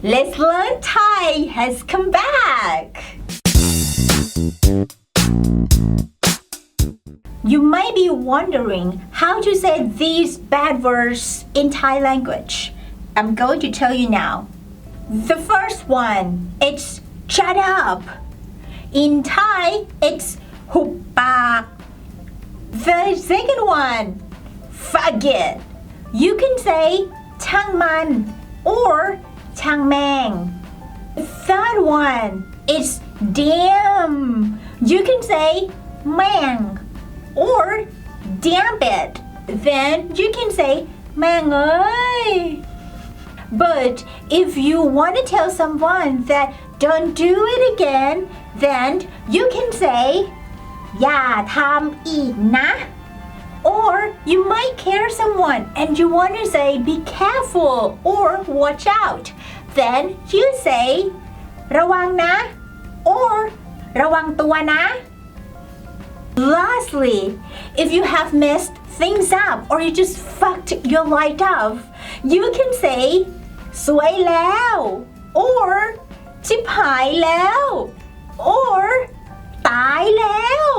Let's Learn Thai has come back. You might be wondering how to say these bad words in Thai language. I'm going to tell you now. The first one, it's shut up. In Thai, it's hup pak. The second one, forget. You can say ช่างมัน or ช่างแม่ง. The third one, it's damn. You can say แม่ง or damn it. Then you can say แม่งเอ้ย. But if you want to tell someone that don't do it again, then you can say อย่าทำอีกนะ. Or you might care someone and you want to say be careful or watch out. Then you say ระวังนะ or ระวังตัวนะ. Lastly, if you have messed things up or you just fucked your life up, you can say สวยแล้ว or ชิบหายแล้ว or ตายแล้ว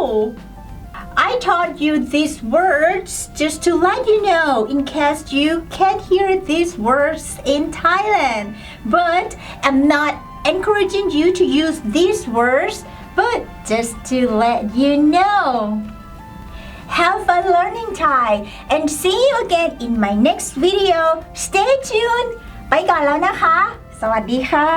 I taught you these words just to let you know in case you can't hear these words in Thailand. But I'm not encouraging you to use these words, but just to let you know. Have fun learning Thai and see you again in my next video. Stay tuned. ไปก่อนแล้วนะคะ สวัสดีค่ะ